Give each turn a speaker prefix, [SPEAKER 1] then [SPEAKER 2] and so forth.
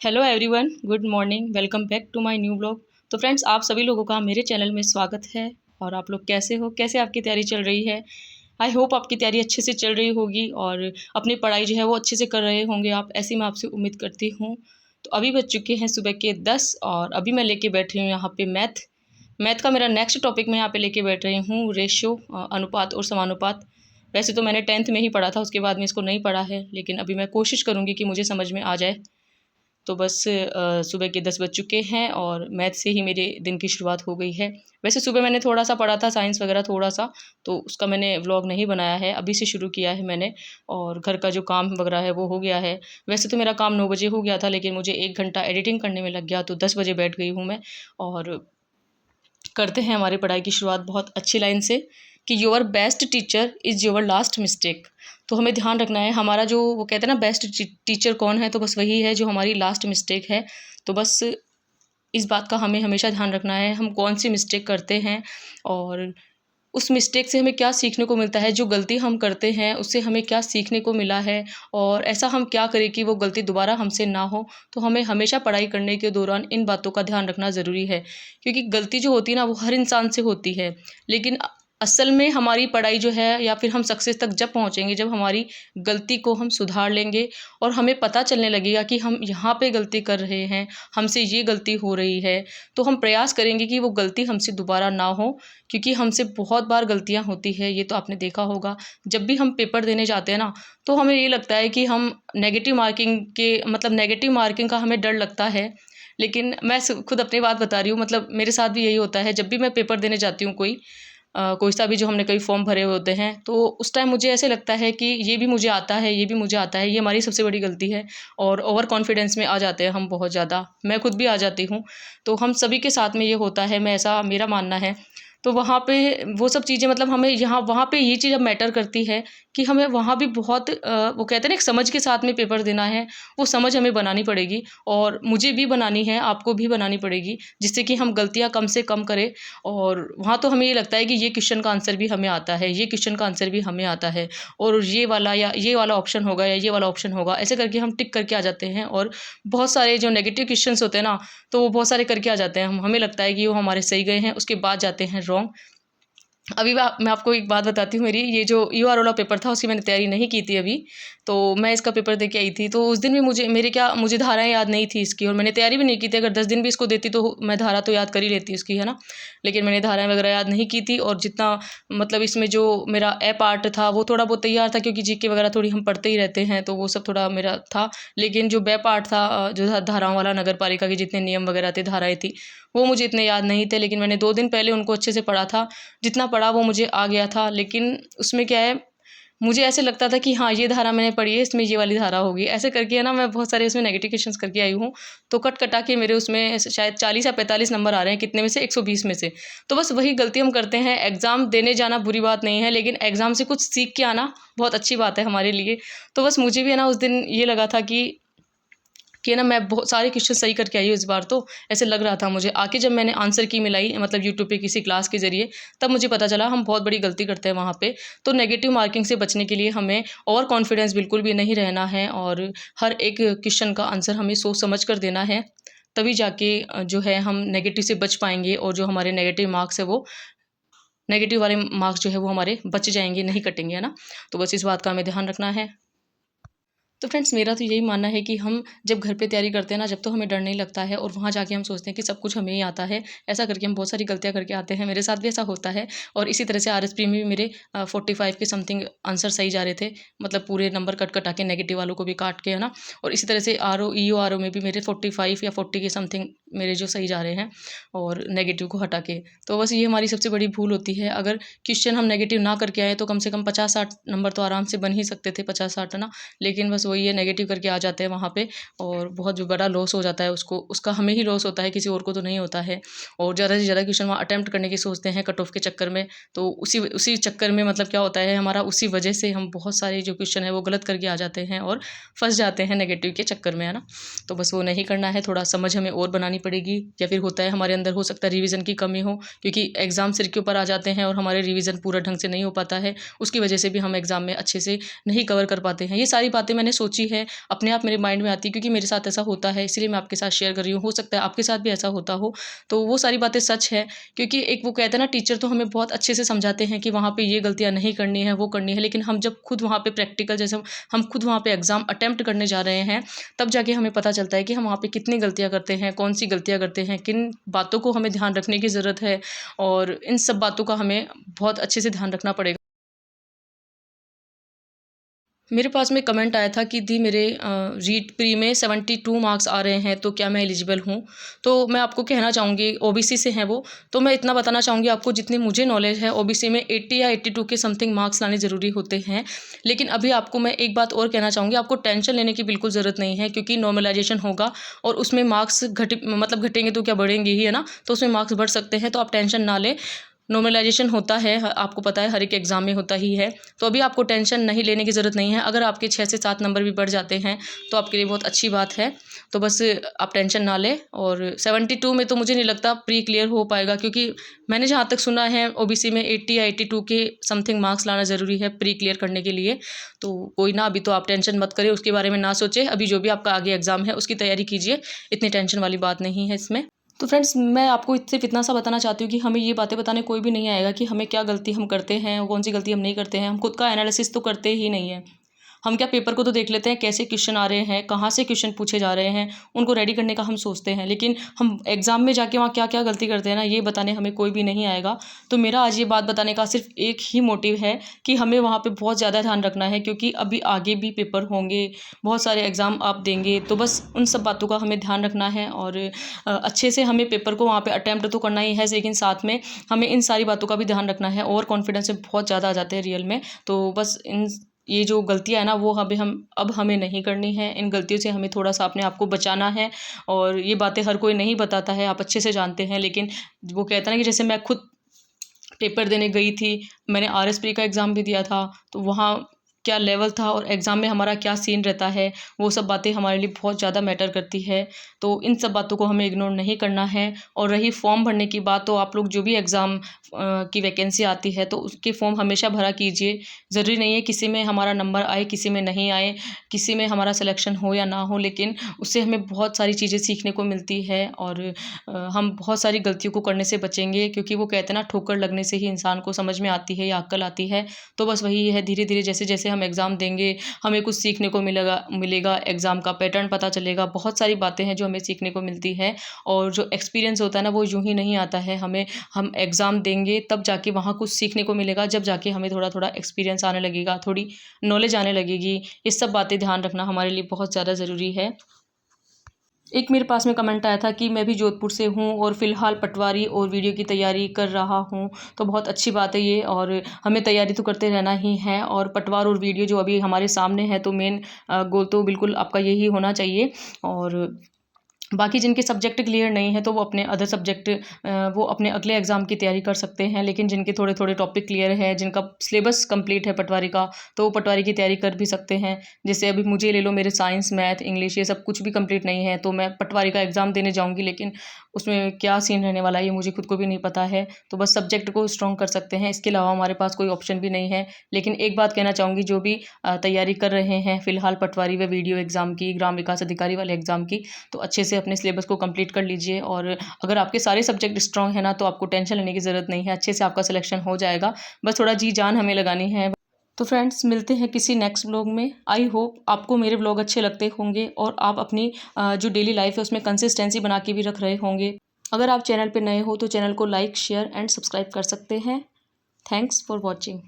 [SPEAKER 1] Hello everyone, good morning, welcome back to my new blog. तो friends, आप सभी लोगों का मेरे चैनल में स्वागत है। और आप लोग कैसे हो, कैसे आपकी तैयारी चल रही है। आई होप आपकी तैयारी अच्छे से चल रही होगी और अपनी पढ़ाई जो है वो अच्छे से कर रहे होंगे आप, ऐसी मैं आपसे उम्मीद करती हूँ। तो अभी बज चुके हैं सुबह के 10 और अभी मैं लेके बैठी हूँ यहाँ पे मैथ का मेरा नेक्स्ट टॉपिक मैं यहाँ पे लेके बैठ रही हूँ, रेशियो, अनुपात और समानुपात। वैसे तो मैंने 10th में ही पढ़ा था, उसके बाद में इसको नहीं पढ़ा है, लेकिन अभी मैं कोशिश करूँगी कि मुझे समझ में आ जाए। तो बस सुबह के 10 बज चुके हैं और मैथ से ही मेरे दिन की शुरुआत हो गई है। वैसे सुबह मैंने थोड़ा सा पढ़ा था साइंस वगैरह थोड़ा सा, तो उसका मैंने व्लॉग नहीं बनाया है, अभी से शुरू किया है मैंने। और घर का जो काम वगैरह है वो हो गया है। वैसे तो मेरा काम 9 बजे हो गया था, लेकिन मुझे 1 घंटा एडिटिंग करने में लग गया, तो 10 बजे बैठ गई हूँ मैं। और करते हैं हमारी पढ़ाई की शुरुआत बहुत अच्छी लाइन से कि your best teacher is your last mistake. तो हमें ध्यान रखना है, हमारा जो वो कहते हैं ना बेस्ट टीचर कौन है, तो बस वही है जो हमारी लास्ट मिस्टेक है। तो बस इस बात का हमें हमेशा ध्यान रखना है, हम कौन सी मिस्टेक करते हैं और उस मिस्टेक से हमें क्या सीखने को मिलता है, जो गलती हम करते हैं उससे हमें क्या सीखने को मिला है और ऐसा हम क्या करें कि वो गलती दोबारा हमसे ना हो। तो हमें हमेशा पढ़ाई करने के दौरान इन बातों का ध्यान रखना ज़रूरी है, क्योंकि गलती जो होती है ना वो हर इंसान से होती है। लेकिन असल में हमारी पढ़ाई जो है या फिर हम सक्सेस तक जब पहुँचेंगे, जब हमारी गलती को हम सुधार लेंगे और हमें पता चलने लगेगा कि हम यहाँ पे गलती कर रहे हैं, हमसे ये गलती हो रही है, तो हम प्रयास करेंगे कि वो गलती हमसे दोबारा ना हो। क्योंकि हमसे बहुत बार गलतियाँ होती है, ये तो आपने देखा होगा। जब भी हम पेपर देने जाते हैं ना, तो हमें ये लगता है कि हम नेगेटिव मार्किंग के मतलब नेगेटिव मार्किंग का हमें डर लगता है। लेकिन मैं खुद अपनी बात बता रही हूँ, मतलब मेरे साथ भी यही होता है। जब भी मैं पेपर देने जाती हूँ कोई सा भी, जो हमने कई फॉर्म भरे हुए होते हैं, तो उस टाइम मुझे ऐसे लगता है कि ये भी मुझे आता है, ये भी मुझे आता है, ये हमारी सबसे बड़ी गलती है। और ओवर कॉन्फिडेंस में आ जाते हैं हम बहुत ज़्यादा, मैं खुद भी आ जाती हूँ। तो हम सभी के साथ में ये होता है, मैं ऐसा मेरा मानना है। तो वहाँ पे वो सब चीज़ें, मतलब हमें यहाँ वहाँ पे ये चीज़ अब मैटर करती है कि हमें वहाँ भी बहुत वो कहते हैं ना एक समझ के साथ में पेपर देना है। वो समझ हमें बनानी पड़ेगी और मुझे भी बनानी है, आपको भी बनानी पड़ेगी, जिससे कि हम गलतियाँ कम से कम करें। और वहाँ तो हमें ये लगता है कि ये क्वेश्चन का आंसर भी हमें आता है, ये क्वेश्चन का आंसर भी हमें आता है, और ये वाला या ये वाला ऑप्शन होगा या ये वाला ऑप्शन होगा, ऐसे करके हम टिक करके आ जाते हैं। और बहुत सारे जो नेगेटिव क्वेश्चंस होते हैं ना, तो वो बहुत सारे करके आ जाते हैं, हमें लगता है कि वो हमारे सही गए हैं, उसके बाद जाते हैं रॉन्ग। अभी मैं आपको एक बात बताती हूँ, मेरी ये जो यूआर वाला पेपर था उसकी मैंने तैयारी नहीं की थी अभी। तो मैं इसका पेपर दे के आई थी, तो उस दिन भी मुझे धाराएँ याद नहीं थी इसकी, और मैंने तैयारी भी नहीं की थी। अगर 10 दिन भी इसको देती तो मैं धारा तो याद कर ही लेती उसकी, है ना। लेकिन मैंने धाराएँ वगैरह याद नहीं की थी, और जितना मतलब इसमें जो मेरा ए पार्ट था वो थोड़ा बहुत तैयार था, क्योंकि जीके वगैरह थोड़ी हम पढ़ते ही रहते हैं, तो वो सब थोड़ा मेरा था। लेकिन जो बे पार्ट था, जो धाराओं वाला, नगर पालिका के जितने नियम वगैरह थे, धाराएँ थी, वो मुझे इतने याद नहीं थे। लेकिन मैंने 2 दिन पहले उनको अच्छे से पढ़ा था, जितना पढ़ा वो मुझे आ गया था। लेकिन उसमें क्या है, मुझे ऐसे लगता था कि हाँ, ये धारा मैंने पढ़ी है, इसमें ये वाली धारा होगी। ऐसे करके है ना, मैं बहुत सारे उसमें नेगेटिव क्वेश्चंस करके आई हूँ। तो कट-कटा के मेरे उसमें शायद 40 या 45 नंबर आ रहे हैं, कितने में से, 120 में से। तो बस वही गलती हम करते हैं। एग्ज़ाम देने जाना बुरी बात नहीं है, लेकिन एग्ज़ाम से कुछ सीख के आना बहुत अच्छी बात है हमारे लिए। तो बस मुझे भी है ना उस दिन ये लगा था कि है ना, मैं बहुत सारे क्वेश्चन सही करके आई हूँ इस बार। तो ऐसे लग रहा था मुझे आके, जब मैंने आंसर की मिलाई, मतलब यूट्यूब पे किसी क्लास के ज़रिए, तब मुझे पता चला हम बहुत बड़ी गलती करते हैं वहाँ पे। तो नेगेटिव मार्किंग से बचने के लिए हमें ओवर कॉन्फिडेंस बिल्कुल भी नहीं रहना है, और हर एक क्वेश्चन का आंसर हमें सोच समझ कर देना है। तभी जाके जो है हम नेगेटिव से बच पाएँगे, और जो हमारे नेगेटिव मार्क्स है वो नेगेटिव वाले मार्क्स जो है वो हमारे बच जाएँगे, नहीं कटेंगे, है ना। तो बस इस बात का हमें ध्यान रखना है। तो फ्रेंड्स, मेरा तो यही मानना है कि हम जब घर पे तैयारी करते हैं ना, जब तो हमें डर नहीं लगता है, और वहाँ जाके हम सोचते हैं कि सब कुछ हमें ही आता है। ऐसा करके हम बहुत सारी गलतियाँ करके आते हैं, मेरे साथ भी ऐसा होता है। और इसी तरह से आरएसपी में भी मेरे 45 के समथिंग आंसर सही जा रहे थे, मतलब पूरे नंबर कट कटा के, नेगेटिव वालों को भी काट के, है ना। और इसी तरह से आर ओ ई ओ आर ओ में भी मेरे 45 या 40 के समथिंग मेरे जो सही जा रहे हैं, और नेगेटिव को हटा के। तो बस ये हमारी सबसे बड़ी भूल होती है। अगर क्वेश्चन हम नेगेटिव ना करके आए, तो कम से कम 50-60 नंबर तो आराम से बन ही सकते थे, 50-60, है ना। लेकिन बस वही है, नेगेटिव करके आ जाते हैं वहाँ पे, और बहुत जो बड़ा लॉस हो जाता है उसका हमें ही लॉस होता है, किसी और को तो नहीं होता है। और ज़्यादा से ज़्यादा क्वेश्चन वहाँ अटेम्प्ट करने की सोचते हैं कट ऑफ के चक्कर में। तो उसी उसी चक्कर में मतलब क्या होता है हमारा, उसी वजह से हम बहुत सारे जो क्वेश्चन है वो गलत करके आ जाते हैं और फंस जाते हैं नेगेटिव के चक्कर में, है ना। तो बस वो नहीं करना है, थोड़ा समझ हमें और बनानी लगानी पड़ेगी, या फिर होता है हमारे अंदर हो सकता है रिवीजन की कमी हो, क्योंकि एग्ज़ाम सिर के ऊपर आ जाते हैं और हमारे रिवीजन पूरा ढंग से नहीं हो पाता है, उसकी वजह से भी हम एग्ज़ाम में अच्छे से नहीं कवर कर पाते हैं। ये सारी बातें मैंने सोची है, अपने आप मेरे माइंड में आती है, क्योंकि मेरे साथ ऐसा होता है, इसलिए मैं आपके साथ शेयर कर रही हूँ। हो सकता है आपके साथ भी ऐसा होता हो, तो वो सारी बातें सच है। क्योंकि एक वो कहते हैं ना, टीचर तो हमें बहुत अच्छे से समझाते हैं कि वहाँ पे ये गलतियाँ नहीं करनी है, वो करनी है, लेकिन हम जब खुद वहाँ पे प्रैक्टिकल, जैसे हम खुद वहाँ पे एग्ज़ाम अटेम्प्ट करने जा रहे हैं, तब जाके हमें पता चलता है कि हम वहाँ पे कितनी गलतियाँ करते हैं, कौन सी गलतियाँ करते हैं, किन बातों को हमें ध्यान रखने की ज़रूरत है, और इन सब बातों का हमें बहुत अच्छे से ध्यान रखना पड़ेगा। मेरे पास में कमेंट आया था कि दी मेरे रीड प्री में 72 मार्क्स आ रहे हैं, तो क्या मैं एलिजिबल हूँ? तो मैं आपको कहना चाहूँगी, ओबीसी से हैं वो, तो मैं इतना बताना चाहूँगी आपको, जितनी मुझे नॉलेज है ओबीसी में 80 या 82 के समथिंग मार्क्स लाने ज़रूरी होते हैं। लेकिन अभी आपको मैं एक बात और कहना चाहूँगी, आपको टेंशन लेने की बिल्कुल ज़रूरत नहीं है, क्योंकि नॉर्मलाइजेशन होगा और उसमें मार्क्स घटेंगे तो क्या बढ़ेंगे ही, है ना? तो उसमें मार्क्स बढ़ सकते हैं, तो आप टेंशन ना लें। नॉर्मलाइजेशन होता है, आपको पता है हर एक एग्ज़ाम में होता ही है, तो अभी आपको टेंशन नहीं लेने की ज़रूरत नहीं है। अगर आपके 6 से 7 नंबर भी बढ़ जाते हैं तो आपके लिए बहुत अच्छी बात है, तो बस आप टेंशन ना लें। और 72 में तो मुझे नहीं लगता प्री क्लियर हो पाएगा, क्योंकि मैंने जहाँ तक सुना है ओबीसी में 80 या 82 के समथिंग मार्क्स लाना ज़रूरी है प्री क्लियर करने के लिए। तो कोई ना, अभी तो आप टेंशन मत करें, उसके बारे में ना सोचें, अभी जो भी आपका आगे एग्ज़ाम है उसकी तैयारी कीजिए, इतनी टेंशन वाली बात नहीं है इसमें। तो फ्रेंड्स, मैं आपको सिर्फ इतना सा बताना चाहती हूँ कि हमें ये बातें बताने कोई भी नहीं आएगा कि हमें क्या गलती हम करते हैं और कौन सी गलती हम नहीं करते हैं। हम खुद का एनालिसिस तो करते ही नहीं है। हम क्या, पेपर को तो देख लेते हैं कैसे क्वेश्चन आ रहे हैं, कहाँ से क्वेश्चन पूछे जा रहे हैं, उनको रेडी करने का हम सोचते हैं, लेकिन हम एग्ज़ाम में जाके वहाँ क्या क्या गलती करते हैं ना, ये बताने हमें कोई भी नहीं आएगा। तो मेरा आज ये बात बताने का सिर्फ एक ही मोटिव है कि हमें वहाँ पे बहुत ज़्यादा ध्यान रखना है, क्योंकि अभी आगे भी पेपर होंगे, बहुत सारे एग्ज़ाम आप देंगे, तो बस उन सब बातों का हमें ध्यान रखना है। और अच्छे से हमें पेपर को वहाँ पे अटेम्प्ट तो करना ही है, लेकिन साथ में हमें इन सारी बातों का भी ध्यान रखना है। ओवर कॉन्फिडेंस में बहुत ज़्यादा आ जाते हैं रियल में, तो बस ये जो गलतियाँ हैं ना, वो अब हमें नहीं करनी है। इन गलतियों से हमें थोड़ा सा अपने आप को बचाना है, और ये बातें हर कोई नहीं बताता है, आप अच्छे से जानते हैं। लेकिन वो कहता है ना कि जैसे मैं खुद पेपर देने गई थी, मैंने आरएस प्री का एग्ज़ाम भी दिया था, तो वहाँ क्या लेवल था और एग्ज़ाम में हमारा क्या सीन रहता है, वो सब बातें हमारे लिए बहुत ज़्यादा मैटर करती है। तो इन सब बातों को हमें इग्नोर नहीं करना है। और रही फॉर्म भरने की बात, तो आप लोग जो भी एग्ज़ाम की वैकेंसी आती है, तो उसके फॉर्म हमेशा भरा कीजिए। ज़रूरी नहीं है किसी में हमारा नंबर आए, किसी में नहीं आए, किसी में हमारा सिलेक्शन हो या ना हो, लेकिन उससे हमें बहुत सारी चीज़ें सीखने को मिलती है, और हम बहुत सारी गलतियों को करने से बचेंगे, क्योंकि वो कहते हैं ना, ठोकर लगने से ही इंसान को समझ में आती है या अक्ल आती है। तो बस वही है, धीरे धीरे जैसे जैसे हम एग्ज़ाम देंगे, हमें कुछ सीखने को मिलेगा, एग्ज़ाम का पैटर्न पता चलेगा, बहुत सारी बातें हैं जो हमें सीखने को मिलती है। और जो एक्सपीरियंस होता है ना, वो यूँ ही नहीं आता है, हम एग्ज़ाम देंगे तब जाके वहाँ कुछ सीखने को मिलेगा, जब जाके हमें थोड़ा थोड़ा एक्सपीरियंस आने लगेगा, थोड़ी नॉलेज आने लगेगी। ये सब बातें ध्यान रखना हमारे लिए बहुत ज़्यादा ज़रूरी है। एक मेरे पास में कमेंट आया था कि मैं भी जोधपुर से हूँ और फ़िलहाल पटवारी और वीडियो की तैयारी कर रहा हूँ, तो बहुत अच्छी बात है ये, और हमें तैयारी तो करते रहना ही है। और पटवार और वीडियो जो अभी हमारे सामने है, तो मेन गोल तो बिल्कुल आपका यही होना चाहिए। और बाकी जिनके सब्जेक्ट क्लियर नहीं है, तो वो अपने अदर सब्जेक्ट वो अपने अगले एग्ज़ाम की तैयारी कर सकते हैं। लेकिन जिनके थोड़े थोड़े टॉपिक क्लियर है, जिनका सिलेबस कंप्लीट है पटवारी का, तो वो पटवारी की तैयारी कर भी सकते हैं। जैसे अभी मुझे ले लो, मेरे साइंस, मैथ, इंग्लिश ये सब कुछ भी कंप्लीट नहीं है, तो मैं पटवारी का एग्ज़ाम देने जाऊँगी, लेकिन उसमें क्या सीन रहने वाला है ये मुझे खुद को भी नहीं पता है। तो बस सब्जेक्ट को स्ट्रॉन्ग कर सकते हैं, इसके अलावा हमारे पास कोई ऑप्शन भी नहीं है। लेकिन एक बात कहना चाहूँगी, जो भी तैयारी कर रहे हैं फ़िलहाल पटवारी व वीडियो एग्ज़ाम की, ग्राम विकास अधिकारी वाले एग्ज़ाम की, तो अच्छे से अपने सिलेबस को कंप्लीट कर लीजिए। और अगर आपके सारे सब्जेक्ट स्ट्रॉन्ग है ना, तो आपको टेंशन लेने की ज़रूरत नहीं है, अच्छे से आपका सिलेक्शन हो जाएगा। बस थोड़ा जी जान हमें लगानी है। तो फ्रेंड्स, मिलते हैं किसी नेक्स्ट ब्लॉग में। आई होप आपको मेरे ब्लॉग अच्छे लगते होंगे और आप अपनी जो डेली लाइफ है उसमें कंसिस्टेंसी बना के भी रख रहे होंगे। अगर आप चैनल पे नए हो तो चैनल को लाइक, शेयर एंड सब्सक्राइब कर सकते हैं। Thanks for watching.